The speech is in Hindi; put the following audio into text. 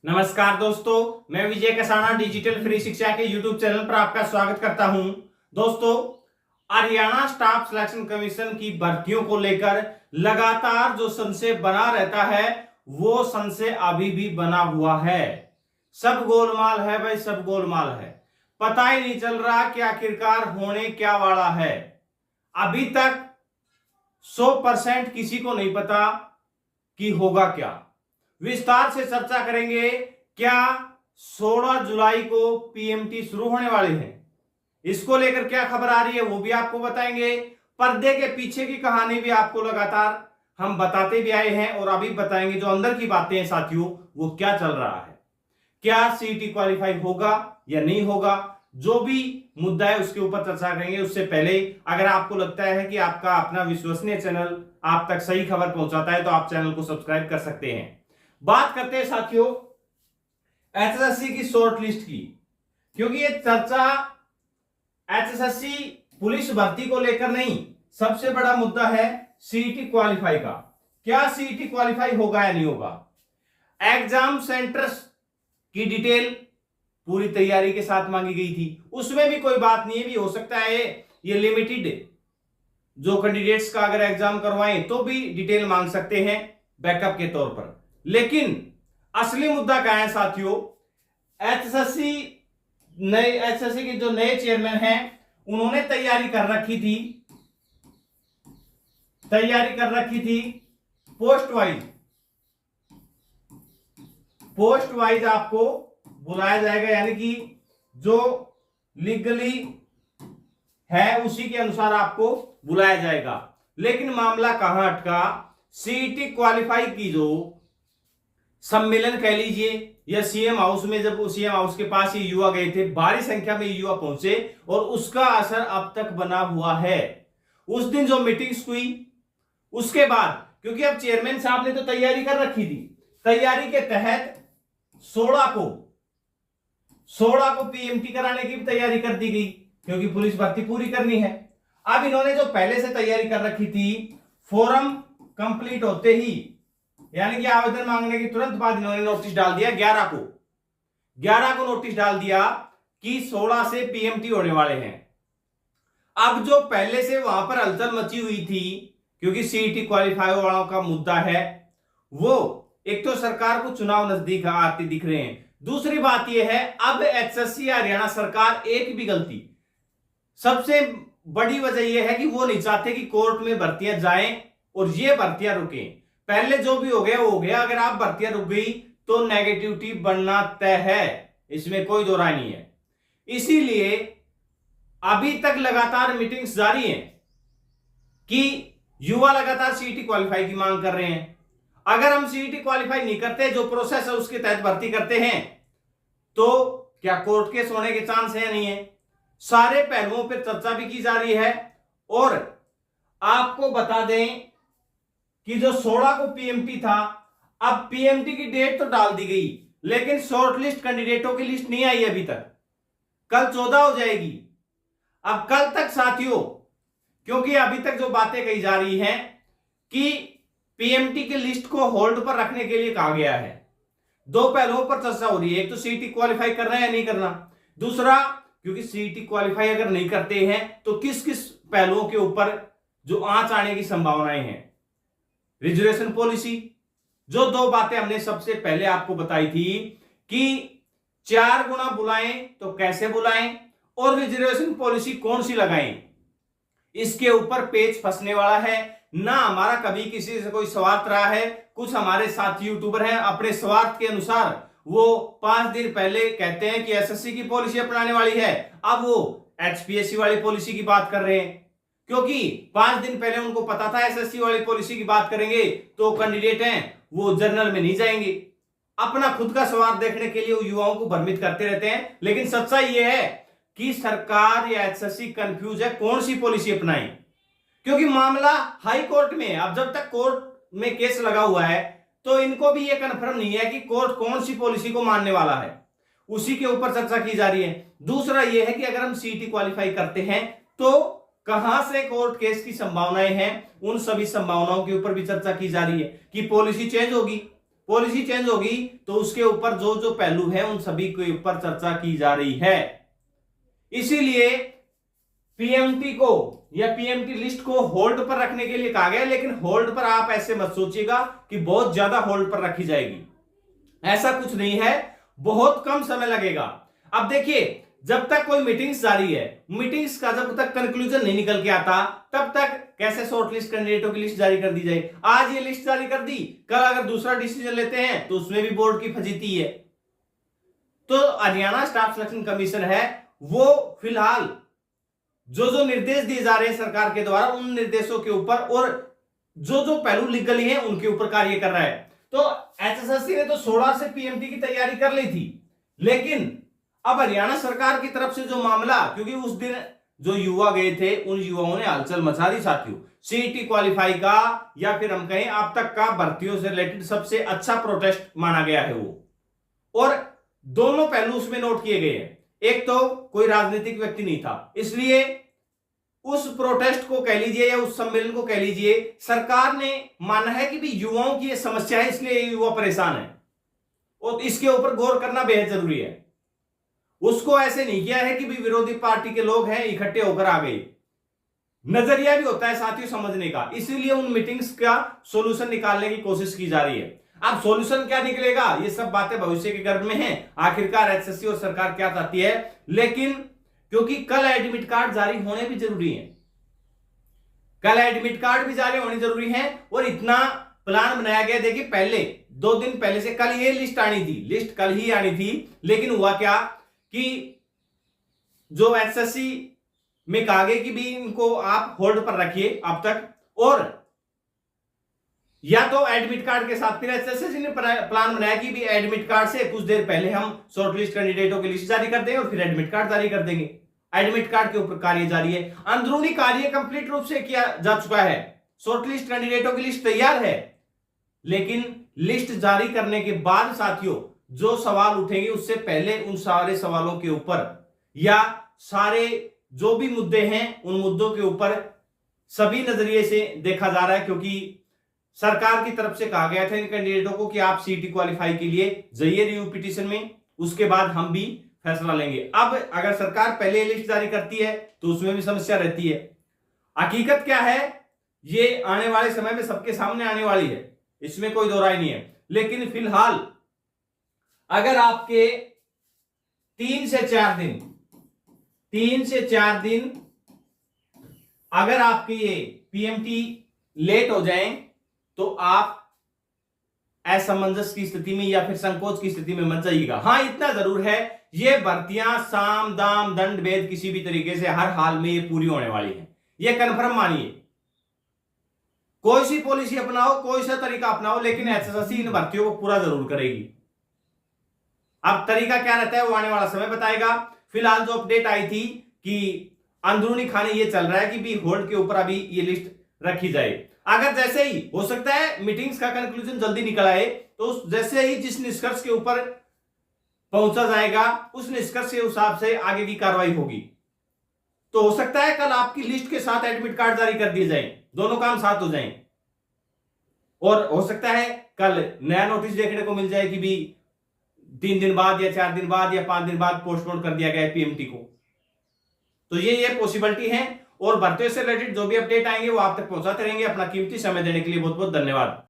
नमस्कार दोस्तों, मैं विजय कसाना डिजिटल फ्री शिक्षा के यूट्यूब चैनल पर आपका स्वागत करता हूं। दोस्तों, हरियाणा स्टाफ सिलेक्शन कमीशन की भर्तियों को लेकर लगातार जो संशय बना रहता है वो संशय अभी भी बना हुआ है। सब गोलमाल है भाई, सब गोलमाल है। पता ही नहीं चल रहा कि आखिरकार होने क्या वाला है। अभी तक 100% किसी को नहीं पता कि होगा क्या। विस्तार से चर्चा करेंगे। क्या 16 जुलाई को पीएमटी शुरू होने वाले हैं, इसको लेकर क्या खबर आ रही है वो भी आपको बताएंगे। पर्दे के पीछे की कहानी भी आपको लगातार हम बताते भी आए हैं और अभी बताएंगे जो अंदर की बातें हैं साथियों, वो क्या चल रहा है। क्या सीईटी क्वालिफाई होगा या नहीं होगा, जो भी मुद्दा है उसके ऊपर चर्चा करेंगे। उससे पहले अगर आपको लगता है कि आपका अपना विश्वसनीय चैनल आप तक सही खबर पहुंचाता है तो आप चैनल को सब्सक्राइब कर सकते हैं। बात करते हैं साथियों एचएसएससी की शॉर्ट लिस्ट की, क्योंकि ये चर्चा एचएसएससी पुलिस भर्ती को लेकर नहीं, सबसे बड़ा मुद्दा है सीईटी क्वालिफाई का। क्या सीईटी क्वालिफाई होगा या नहीं होगा। एग्जाम सेंटर्स की डिटेल पूरी तैयारी के साथ मांगी गई थी, उसमें भी कोई बात नहीं है, भी हो सकता है ये लिमिटेड जो कैंडिडेट्स का अगर एग्जाम करवाएं तो भी डिटेल मांग सकते हैं बैकअप के तौर पर। लेकिन असली मुद्दा क्या है साथियों, एचएसएससी के जो नए चेयरमैन हैं उन्होंने तैयारी कर रखी थी पोस्ट वाइज आपको बुलाया जाएगा, यानी कि जो लीगली है उसी के अनुसार आपको बुलाया जाएगा। लेकिन मामला कहां अटका, सीईटी क्वालिफाई की जो सम्मेलन कह लीजिए या सीएम हाउस में, जब सीएम हाउस के पास ये युवा गए थे, भारी संख्या में युवा पहुंचे और उसका असर अब तक बना हुआ है। उस दिन जो मीटिंग्स हुई उसके बाद, क्योंकि अब चेयरमैन साहब ने तो तैयारी कर रखी थी, तैयारी के तहत 16 को पीएमटी कराने की भी तैयारी कर दी गई, क्योंकि पुलिस भर्ती पूरी करनी है। अब इन्होंने जो पहले से तैयारी कर रखी थी, फॉर्म कंप्लीट होते ही, यानी कि आवेदन मांगने के तुरंत बाद इन्होंने नोटिस डाल दिया 11 को नोटिस डाल दिया कि 16 से पीएमटी होने वाले हैं। अब जो पहले से वहां पर हलचल मची हुई थी, क्योंकि सीईटी क्वालिफाई वालों का मुद्दा है, वो एक तो सरकार को चुनाव नजदीक आते दिख रहे हैं, दूसरी बात यह है अब एचएससी हरियाणा सरकार एक भी गलती, सबसे बड़ी वजह यह है कि वो नहीं चाहते कि कोर्ट में भर्तियां जाएं और ये भर्तियां रुकें। पहले जो भी हो गया वो हो गया, अगर आप भर्तियां रुक गई तो नेगेटिविटी बनना तय है, इसमें कोई दो राय नहीं है। इसीलिए अभी तक लगातार मीटिंग्स जारी हैं कि युवा लगातार सीईटी क्वालिफाई की मांग कर रहे हैं। अगर हम सीईटी क्वालिफाई नहीं करते, जो प्रोसेस है उसके तहत भर्ती करते हैं, तो क्या कोर्ट केस होने के चांस है या नहीं है। सारे पहलुओं पर चर्चा भी की जा रही है। और आपको बता दें कि जो 16 को पीएमटी था, अब पीएमटी की डेट तो डाल दी गई, लेकिन शॉर्टलिस्ट कैंडिडेटों की लिस्ट नहीं आई अभी तक। कल 14 हो जाएगी। अब कल तक साथियों, क्योंकि अभी तक जो बातें कही जा रही हैं कि पीएमटी की लिस्ट को होल्ड पर रखने के लिए कहा गया है। दो पहलुओं पर चर्चा हो रही है, एक तो सीईटी क्वालिफाई करना है या नहीं करना, दूसरा क्योंकि सीईटी क्वालिफाई अगर नहीं करते हैं तो किस किस पहलुओं के ऊपर जो आंच आने की संभावनाएं हैं। रिजर्वेशन पॉलिसी, जो दो बातें हमने सबसे पहले आपको बताई थी कि 4 गुना बुलाएं तो कैसे बुलाएं और रिजर्वेशन पॉलिसी कौन सी लगाएं, इसके ऊपर पेच फंसने वाला है ना। हमारा कभी किसी से कोई स्वार्थ रहा है। कुछ हमारे साथी यूट्यूबर हैं, अपने स्वार्थ के अनुसार वो 5 दिन पहले कहते हैं कि एसएससी की पॉलिसी अपनाने वाली है, अब वो एचपीएससी वाली पॉलिसी की बात कर रहे हैं, क्योंकि 5 दिन पहले उनको पता था एसएससी वाली पॉलिसी की बात करेंगे तो कैंडिडेट हैं वो जर्नल में नहीं जाएंगे। अपना खुद का स्वार्थ देखने के लिए वो युवाओं को भ्रमित करते रहते हैं। लेकिन सच्चाई ये है कि सरकार या एचएससी कंफ्यूज है कौन सी पॉलिसी अपनाएं, क्योंकि मामला हाई कोर्ट में है। अब जब तक कोर्ट में केस लगा हुआ है तो इनको भी यह कंफर्म नहीं है कि कोर्ट कौन सी पॉलिसी को मानने वाला है, उसी के ऊपर चर्चा की जा रही है। दूसरा यह है कि अगर हम सीईटी क्वालिफाई करते हैं तो कहां से कोर्ट केस की संभावनाएं हैं, उन सभी संभावनाओं के ऊपर भी चर्चा की जा रही है कि पॉलिसी चेंज होगी, पॉलिसी चेंज होगी तो उसके ऊपर जो जो पहलू है उन सभी के ऊपर चर्चा की जा रही है। इसीलिए पीएमटी को या पीएमटी लिस्ट को होल्ड पर रखने के लिए कहा गया, लेकिन होल्ड पर आप ऐसे मत सोचिएगा कि बहुत ज्यादा होल्ड पर रखी जाएगी, ऐसा कुछ नहीं है, बहुत कम समय लगेगा। अब देखिए, जब तक कोई मीटिंग्स जारी है, मीटिंग्स का जब तक कंक्लूजन नहीं निकल के आता, तब तक कैसे शॉर्ट लिस्ट कैंडिडेटों की लिस्ट जारी कर दी जाए। आज ये लिस्ट जारी कर दी, कल अगर दूसरा डिसीजन लेते हैं तो उसमें भी बोर्ड की फजीती है। तो हरियाणा स्टाफ सिलेक्शन कमीशन है वो फिलहाल जो जो निर्देश दिए जा रहे हैं सरकार के द्वारा, उन निर्देशों के ऊपर और जो जो पहलू लीगली हैं उनके ऊपर कार्य कर रहा है। तो एचएसएससी ने तो 16 से पीएमटी की तैयारी कर ली थी, लेकिन अब हरियाणा सरकार की तरफ से जो मामला, क्योंकि उस दिन जो युवा गए थे उन युवाओं ने हलचल मचा दी साथियों। सीईटी क्वालिफाई का या फिर हम कहें अब तक का भर्तियों से रिलेटेड सबसे अच्छा प्रोटेस्ट माना गया है वो, और दोनों पहलू उसमें नोट किए गए हैं। एक तो कोई राजनीतिक व्यक्ति नहीं था, इसलिए उस प्रोटेस्ट को कह लीजिए या उस सम्मेलन को कह लीजिए, सरकार ने माना है कि भी युवाओं की ये समस्या है, इसलिए युवा परेशान है और इसके ऊपर गौर करना बेहद जरूरी है। उसको ऐसे नहीं किया है कि भी विरोधी पार्टी के लोग हैं इकट्ठे होकर आ गए, नजरिया भी होता है साथियों समझने का, इसीलिए उन मीटिंग्स का सॉल्यूशन निकालने की कोशिश की जा रही है। अब सॉल्यूशन क्या निकलेगा, ये सब बातें भविष्य के गर्भ में हैं, आखिरकार एचएससी और सरकार क्या चाहती है। लेकिन क्योंकि कल एडमिट कार्ड जारी होने भी जरूरी है, कल एडमिट कार्ड भी जारी होने जरूरी है, और इतना प्लान बनाया गया। देखिए, पहले 2 दिन पहले से कल ये लिस्ट आनी थी, लिस्ट कल ही आनी थी, लेकिन हुआ क्या कि जो एचएससी में कहा गया कि भी इनको आप होल्ड पर रखिए अब तक, और या तो एडमिट कार्ड के साथ, फिर एचएससी ने प्लान बनाया कि भी एडमिट कार्ड से कुछ देर पहले हम शॉर्टलिस्ट कैंडिडेटों की लिस्ट जारी कर देंगे और फिर एडमिट कार्ड जारी कर देंगे। एडमिट कार्ड के ऊपर कार्य जारी है, अंदरूनी कार्य कंप्लीट रूप से किया जा चुका है, शॉर्टलिस्ट कैंडिडेटों की लिस्ट तैयार है, लेकिन लिस्ट जारी करने के बाद साथियों जो सवाल उठेंगे उससे पहले उन सारे सवालों के ऊपर या सारे जो भी मुद्दे हैं उन मुद्दों के ऊपर सभी नजरिए से देखा जा रहा है, क्योंकि सरकार की तरफ से कहा गया था इन कैंडिडेटों को कि आप सीटी क्वालिफाई के लिए जाइए रिव्यू पिटीशन में, उसके बाद हम भी फैसला लेंगे। अब अगर सरकार पहले लिस्ट जारी करती है तो उसमें भी समस्या रहती है। हकीकत क्या है ये आने वाले समय में सबके सामने आने वाली है, इसमें कोई दो राय नहीं है। लेकिन फिलहाल अगर आपके 3 से 4 दिन अगर आपके ये पीएमटी लेट हो जाए तो आप असमंजस की स्थिति में या फिर संकोच की स्थिति में मत जाइएगा। हां, इतना जरूर है, ये भर्तियां साम दाम दंड भेद किसी भी तरीके से हर हाल में ये पूरी होने वाली है, ये कन्फर्म मानिए। कोई सी पॉलिसी अपनाओ, कोई सा तरीका अपनाओ, लेकिन एचएसएससी इन भर्तियों को पूरा जरूर करेगी। अब तरीका क्या रहता है वो आने वाला समय बताएगा। फिलहाल जो अपडेट आई थी कि अंदरूनी खाने ये चल रहा है कि भी होल्ड के ऊपर अभी ये लिस्ट रखी जाए। अगर जैसे ही हो सकता है मीटिंग्स का कंक्लूजन जल्दी निकल आए, तो जैसे ही जिस निष्कर्ष के ऊपर पहुंचा जाएगा उस निष्कर्ष के हिसाब से आगे की कार्रवाई होगी। तो हो सकता है कल आपकी लिस्ट के साथ एडमिट कार्ड जारी कर दिए जाएं, दोनों काम साथ हो जाएं, और हो सकता है कल नया नोटिस देखने को मिल जाए कि भी 3 दिन बाद या 4 दिन बाद या 5 दिन बाद पोस्टपोन कर दिया गया है पीएमटी को। तो ये पॉसिबिलिटी है, और भर्तियों से रिलेटेड जो भी अपडेट आएंगे वो आप तक पहुंचाते रहेंगे। अपना कीमती समय देने के लिए बहुत बहुत धन्यवाद।